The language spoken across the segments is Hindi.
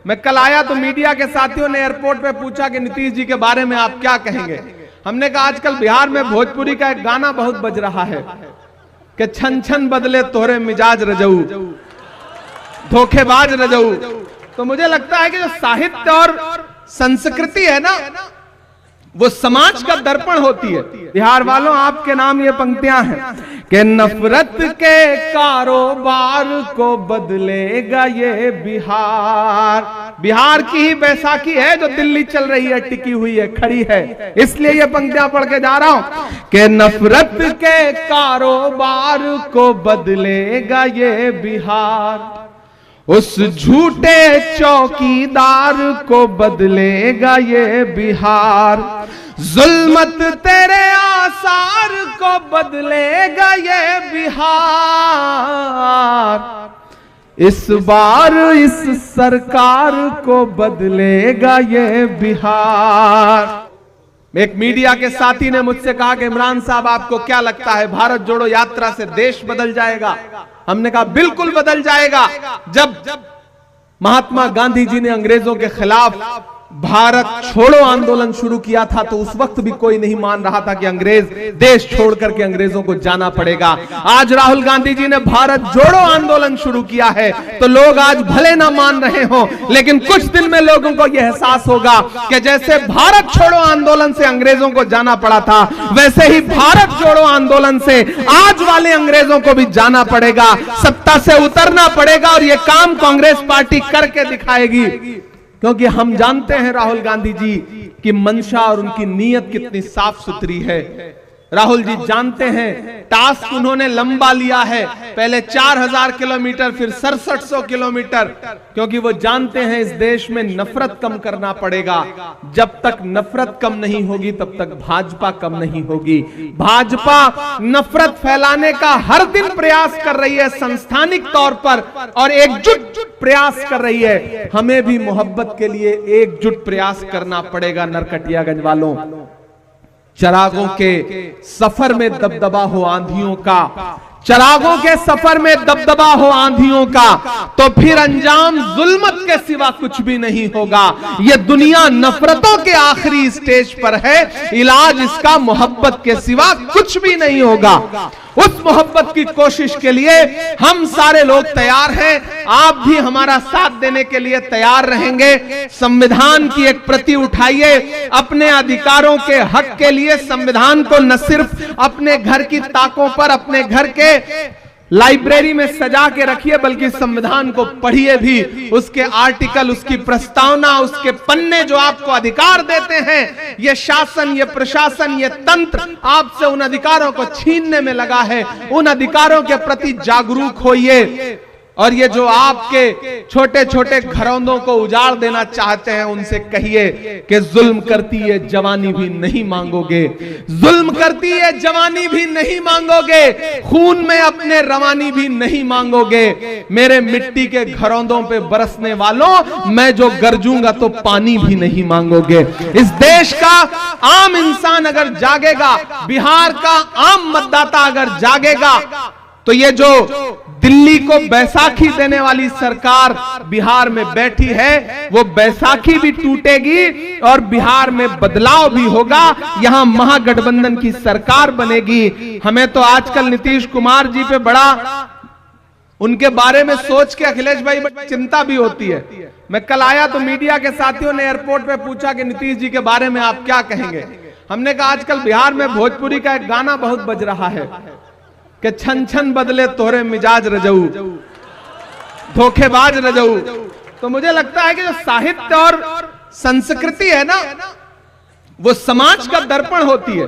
मैं कल आया तो मीडिया के साथियों ने एयरपोर्ट पे पूछा कि नीतीश जी के बारे में आप क्या कहेंगे। हमने कहा आजकल बिहार में भोजपुरी का एक गाना बहुत बज रहा है कि छन छन बदले तोरे मिजाज रजऊ, धोखेबाज रजऊ। तो मुझे लगता है कि जो साहित्य और संस्कृति है ना, वो समाज का दर्पण होती है। बिहार वालों, आपके नाम ये पंक्तियां हैं कि नफरत के कारोबार को बदलेगा ये बिहार। बिहार की ही बैसाखी है जो दिल्ली चल रही है, टिकी हुई है, खड़ी है। इसलिए ये पंक्तियां पढ़ के जा रहा हूं कि नफरत के कारोबार को बदलेगा ये बिहार, उस झूठे चौकीदार को बदलेगा ये बिहार, जुल्मत तेरे आसार को बदलेगा ये बिहार, इस बार इस सरकार को बदलेगा ये बिहार। एक मीडिया के साथी ने मुझसे कहा कि इमरान साहब, आपको क्या लगता है भारत जोड़ो यात्रा से देश बदल जाएगा? हमने कहा बिल्कुल बदल जाएगा। जब महात्मा गांधी जी ने अंग्रेजों के खिलाफ भारत छोड़ो आंदोलन शुरू किया था तो उस वक्त भी कोई नहीं मान रहा था कि अंग्रेज देश छोड़ करके अंग्रेजों को जाना पड़ेगा। आज राहुल गांधी जी ने भारत जोड़ो आंदोलन शुरू किया है तो लोग आज भले ना मान रहे हो, लेकिन कुछ दिन में लोगों को यह एहसास होगा कि जैसे भारत छोड़ो आंदोलन से अंग्रेजों को जाना पड़ा था, वैसे ही भारत जोड़ो आंदोलन से आज वाले अंग्रेजों को भी जाना पड़ेगा, सत्ता से उतरना पड़ेगा। और यह काम कांग्रेस पार्टी करके दिखाएगी, क्योंकि हम जानते हैं राहुल गांधी जी की मंशा और उनकी नीयत कितनी साफ सुथरी है। राहुल जी जानते हैं टास्क उन्होंने लंबा लिया है, पहले 4000 किलोमीटर, फिर 6700 किलोमीटर, क्योंकि वो जानते हैं इस देश में नफरत कम करना पड़ेगा। जब तक नफरत कम नहीं होगी तब तक भाजपा कम नहीं होगी। भाजपा नफरत फैलाने का हर दिन प्रयास कर रही है संस्थानिक तौर पर, और एकजुट प्रयास कर रही है। हमें भी मोहब्बत के लिए एकजुट प्रयास करना पड़ेगा। नरकटियागंज वालों, चरागों के सफर में दबदबा हो आंधियों का, चरागों के सफर में दबदबा हो आंधियों का, तो फिर अंजाम जुल्मत के सिवा कुछ भी नहीं होगा। ये दुनिया नफरतों के आखिरी स्टेज पर है, इलाज इसका मोहब्बत के सिवा कुछ भी नहीं होगा। उस मोहब्बत की कोशिश के लिए हम सारे लोग तैयार हैं। आप भी हमारा साथ देने के लिए तैयार रहेंगे। संविधान की एक प्रति उठाइए, अपने अधिकारों के हक के लिए संविधान को न सिर्फ अपने घर की ताकों पर, अपने घर के लाइब्रेरी में सजा के रखिए, बल्कि संविधान को पढ़िए भी। उसके आर्टिकल, उसकी प्रस्तावना, उसके पन्ने जो आपको अधिकार देते हैं, ये शासन, ये प्रशासन, ये तंत्र आपसे उन अधिकारों को छीनने में लगा है। उन अधिकारों के प्रति जागरूक होइए। और ये जो आपके छोटे छोटे घरौंदों को उजाड़ देना चाहते हैं, उनसे कहिए कि जुल्म करती है जवानी भी नहीं मांगोगे, जुल्म करती है जवानी भी नहीं मांगोगे, खून में अपने रवानी भी नहीं मांगोगे। मेरे मिट्टी के घरौंदों पे बरसने वालों, मैं जो गरजूंगा तो पानी भी नहीं मांगोगे। इस देश का आम इंसान अगर जागेगा, बिहार का आम मतदाता अगर जागेगा, तो ये जो दिल्ली को बैसाखी देने वाली सरकार बिहार में बैठी है, वो बैसाखी भी टूटेगी और बिहार में बदलाव भी होगा। यहां महागठबंधन की सरकार बनेगी। हमें तो आजकल नीतीश कुमार जी पे बड़ा, उनके बारे में सोच के अखिलेश भाई चिंता भी होती है। मैं कल आया तो मीडिया के साथियों ने एयरपोर्ट पे पूछा कि नीतीश जी के बारे में आप क्या कहेंगे। हमने कहा आजकल बिहार में भोजपुरी का एक गाना बहुत बज रहा है कि छन छन बदले तोरे मिजाज रजऊ, धोखेबाज रजऊ। तो मुझे लगता है कि जो साहित्य और संस्कृति है ना, वो समाज का दर्पण होती है।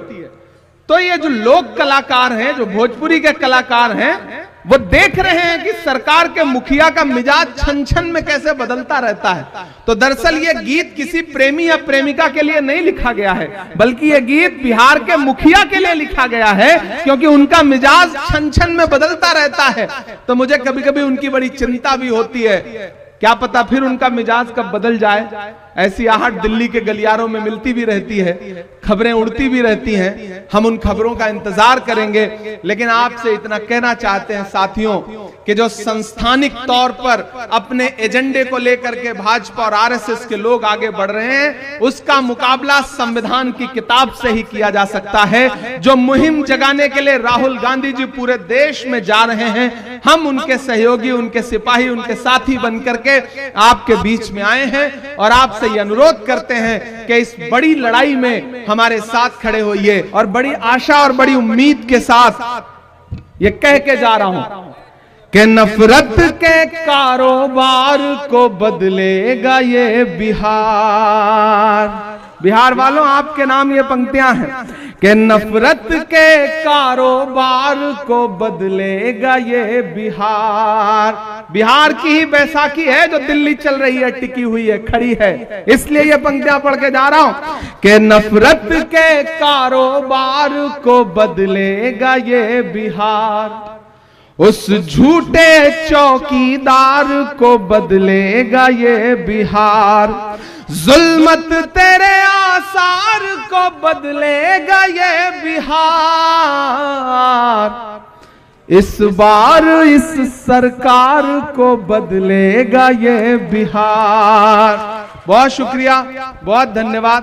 तो ये जो लोक कलाकार हैं, जो भोजपुरी के कलाकार हैं, वो देख रहे हैं कि सरकार के मुखिया का मिजाज छन छन में कैसे बदलता रहता है। तो दरअसल ये गीत किसी प्रेमी या प्रेमिका के लिए नहीं लिखा गया है, बल्कि ये गीत बिहार के मुखिया के लिए लिखा गया है, क्योंकि उनका मिजाज छन छन में बदलता रहता है। तो मुझे कभी कभी उनकी बड़ी चिंता भी होती है, क्या पता फिर उनका मिजाज कब बदल जाए। ऐसी आहट दिल्ली के गलियारों में मिलती भी रहती है, खबरें उड़ती भी रहती हैं। हम उन खबरों का इंतजार करेंगे, लेकिन आपसे इतना कहना चाहते हैं साथियों कि जो संस्थानिक तौर पर अपने एजेंडे को लेकर के भाजपा और आरएसएस के लोग आगे बढ़ रहे हैं, उसका मुकाबला संविधान की किताब से ही किया जा सकता है। जो मुहिम जगाने के लिए राहुल गांधी जी पूरे देश में जा रहे हैं, हम उनके सहयोगी, उनके सिपाही, उनके साथी बनकर के आपके बीच में आए हैं और आपसे ये अनुरोध करते हैं कि इस बड़ी लड़ाई में हमारे साथ खड़े होइए। और बड़ी आशा और बड़ी उम्मीद के साथ ये कह के जा रहा हूं कि नफरत के कारोबार को बदलेगा ये बिहार। बिहार वालों, आपके नाम ये पंक्तियां हैं कि नफरत के कारोबार को बदलेगा ये बिहार। बिहार की ही बैसाखी है जो दिल्ली चल रही है, टिकी हुई है, खड़ी है। इसलिए ये पंक्तियां पढ़ के जा रहा हूं कि नफरत के कारोबार को बदलेगा ये बिहार, उस झूठे चौकीदार को बदलेगा ये बिहार, जुल्मत तेरे आसार को बदलेगा ये बिहार। इस बार इस सरकार को बदलेगा ये बिहार। बहुत शुक्रिया, बहुत धन्यवाद।